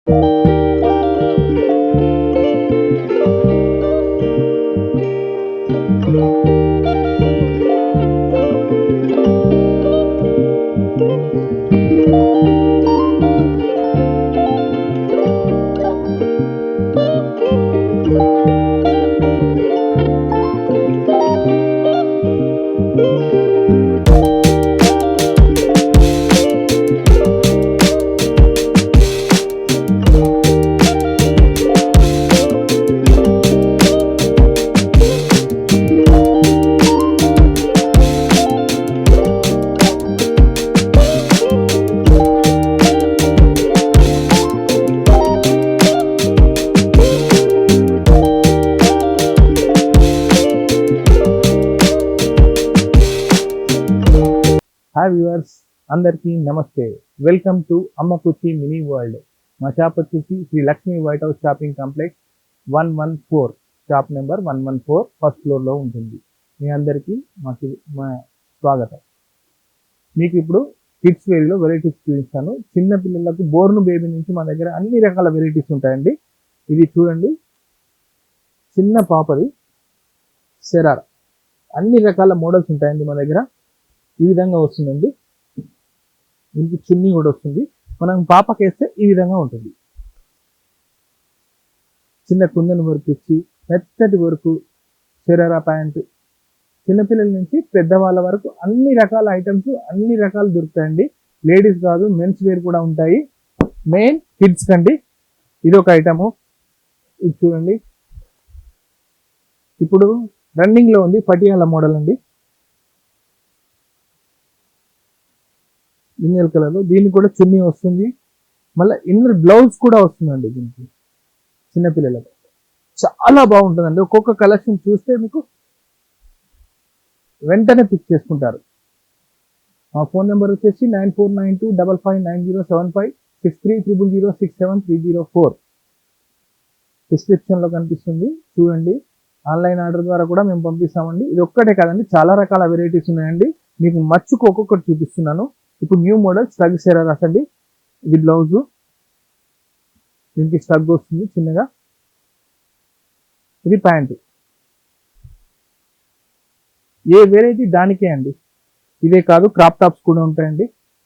Hi viewers, అందరికీ నమస్తే. Welcome to అమ్మ కుర్చీ మినీ వరల్డ్. మా షాప్ వచ్చేసి Shri Lakshmi white house shopping complex 114, shop number 114, first ఫ్లోర్లో ఉంటుంది. మీ అందరికీ మా స్వాగతం. మీకు ఇప్పుడు కిడ్స్ వేర్లో వెరైటీస్ చూపిస్తాను. చిన్న పిల్లలకు బోర్న్ బేబీ నుంచి మా దగ్గర అన్ని రకాల వెరైటీస్ ఉంటాయండి. ఇది చూడండి, చిన్న పాపది శరారా, అన్ని రకాల మోడల్స్ ఉంటాయండి మా దగ్గర. ఈ విధంగా వస్తుందండి. దీనికి చున్నీ కూడా వస్తుంది. మనం పాపకి వేస్తే ఈ విధంగా ఉంటుంది. చిన్న కుందన్ వర్క్ ఇచ్చి మెత్తటి వరకు శరారా ప్యాంట్, చిన్నపిల్లల నుంచి పెద్దవాళ్ళ వరకు అన్ని రకాల ఐటమ్స్, అన్ని రకాలు దొరుకుతాయండి. లేడీస్ కాదు, మెన్స్ వేర్ కూడా ఉంటాయి. మెయిన్ కిడ్స్ కండి. ఇది ఒక ఐటము. ఇది చూడండి, ఇప్పుడు రన్నింగ్ లో ఉంది పటియాలా మోడల్ అండి. లినియల్ కలర్ లో దీనికి కూడా చున్నీ వస్తుంది. మళ్ళీ ఇన్నర్ బ్లౌజ్ కూడా వస్తుందండి దీనికి. చిన్నపిల్లలకు చాలా బాగుంటుందండి. ఒక్కొక్క కలెక్షన్ చూస్తే మీకు వెంటనే పిక్ చేసుకుంటారు. మా ఫోన్ నెంబర్ వచ్చేసి 9492559075, 6300067304. డిస్క్రిప్షన్ లో కనిపిస్తుంది, చూడండి. ఆన్లైన్ ఆర్డర్ ద్వారా కూడా మేము పంపిస్తామండి. ఇది ఒక్కటే కాదండి, చాలా రకాల వెరైటీస్ ఉన్నాయండి. మీకు మచ్చుకు ఒక్కొక్కటి చూపిస్తున్నాను. ఇప్పుడు న్యూ మోడల్ స్టగ్ శరారాస్ అండి. ఇది బ్లౌజు, దీనికి స్టగ్ వస్తుంది చిన్నగా. ఇది ప్యాంటు. ఏ వెరైటీ దానికే అండి. ఇదే కాదు, క్రాప్ టాప్స్ కూడా ఉంటాయండి.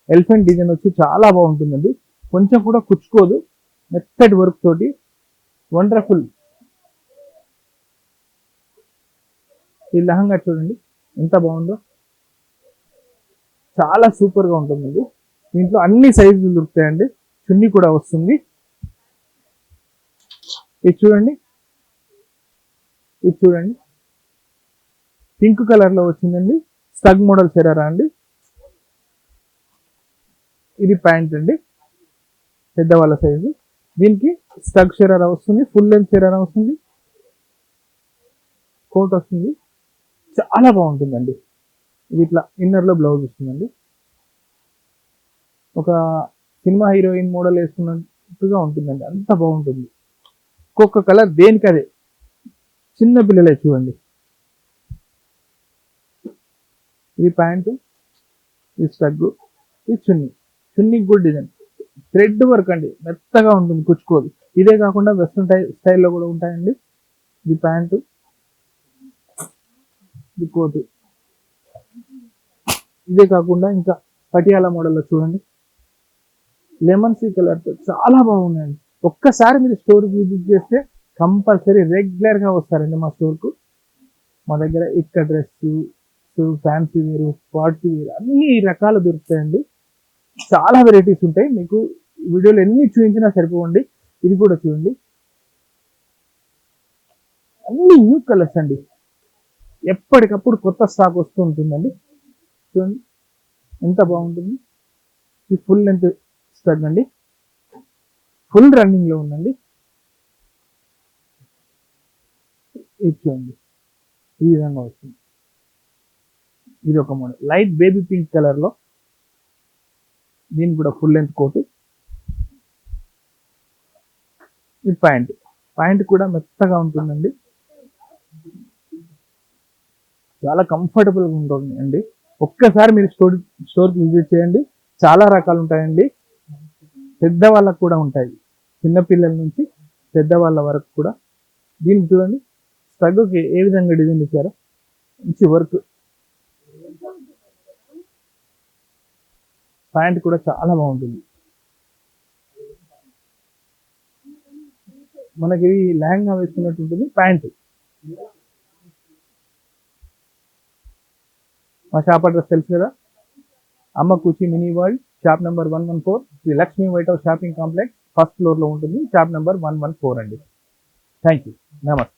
ఎలిఫెంట్ డిజైన్ వచ్చి చాలా బాగుంటుందండి. కొంచెం కూడా కుచ్చుకోదు, మెత్తటి వర్క్ తోటి వండర్ఫుల్. ఈ లెహంగా చూడండి ఎంత బాగుందో, చాలా సూపర్ గా ఉంటుందండి. దీంట్లో అన్ని సైజులు దొరుకుతాయండి. చున్నీ కూడా వస్తుంది. ఇది చూడండి, ఇది చూడండి, పింక్ కలర్ లో వచ్చిందండి. స్టగ్ మోడల్ శరారా అండి. ఇది ప్యాంట్ అండి, పెద్దవాళ్ళ సైజు. దీనికి స్టగ్ శరారా వస్తుంది, ఫుల్ లెంత్ శరారా వస్తుంది, కోట్ వస్తుంది. చాలా బాగుంటుందండి. ఇది ఇట్లా ఇన్నర్ లో బ్లౌజ్ వస్తుందండి. ఒక సినిమా హీరోయిన్ మోడల్ వేసుకున్నట్టుగా ఉంటుందండి, అంత బాగుంటుంది. ఒక్కొక్క కలర్ దేనికదే. చిన్న పిల్లలే చూడండి. ఇది ప్యాంటు, ఇది స్టగ్, ఇది చున్నీ. చున్నీకి కూడా డిజైన్ థ్రెడ్ వర్క్ అండి, మెత్తగా ఉంటుంది, కుచ్చుకోదు. ఇదే కాకుండా వెస్ట్రన్ స్టైల్లో కూడా ఉంటాయండి. ఇది ప్యాంటు, ఇది కోటు. ఇదే కాకుండా ఇంకా పటియాలా మోడల్లో చూడండి, లెమన్ సీ కలర్ తో చాలా బాగున్నాయండి. ఒక్కసారి మీరు స్టోర్ విజిట్ చేస్తే కంపల్సరీ రెగ్యులర్ గా వస్తారండి మా స్టోర్ కు. మా దగ్గర ఇక్కడ డ్రెస్, ఫ్యాన్సీ వేరు, పార్టీ వేరు, అన్ని రకాలు దొరుకుతాయండి. చాలా వెరైటీస్ ఉంటాయి. మీకు వీడియోలో ఎన్ని చూపించినా సరిపోండి. ఇది కూడా చూడండి, అన్ని న్యూ కలర్స్ అండి. ఎప్పటికప్పుడు కొత్త స్టాక్ వస్తూ ఉంటుందండి. చూడండి ఎంత బాగుంటుంది. ఇది ఫుల్ లెంత్ స్టగ్ అండి, ఫుల్ రన్నింగ్ లో ఉందండి. ఇది చూడండి, ఈ విధంగా వస్తుంది. ఇది ఒక model light baby pink colour లో. దీనికి కూడా ఫుల్ లెంత్ కోటు. ఇది ప్యాంట్. ప్యాంట్ కూడా మెత్తగా ఉంటుందండి, చాలా కంఫర్టబుల్ గా ఉంటుంది అండి. ఒక్కసారి మీరు స్టోర్కి విజిట్ చేయండి. చాలా రకాలు ఉంటాయండి, పెద్ద వాళ్ళకు కూడా ఉంటాయి. చిన్నపిల్లల నుంచి పెద్దవాళ్ళ వరకు కూడా. దీనికి చూడండి స్ట్రగ్కి ఏ విధంగా డిజైన్ ఇచ్చారో, మంచి వర్క్. ప్యాంట్ కూడా చాలా బాగుంటుంది. మనకి లెహంగా వేసుకున్నట్టు ఉంటుంది ప్యాంట్. మా షాప్ అడ్రస్ తెలుసు కదా, Amma Kuchi mini world, shop number 114, Sri Lakshmi white house shopping complex, first floor లో ఉంటుంది. షాప్ నెంబర్ 114 అండి. Thank you. నమస్తే.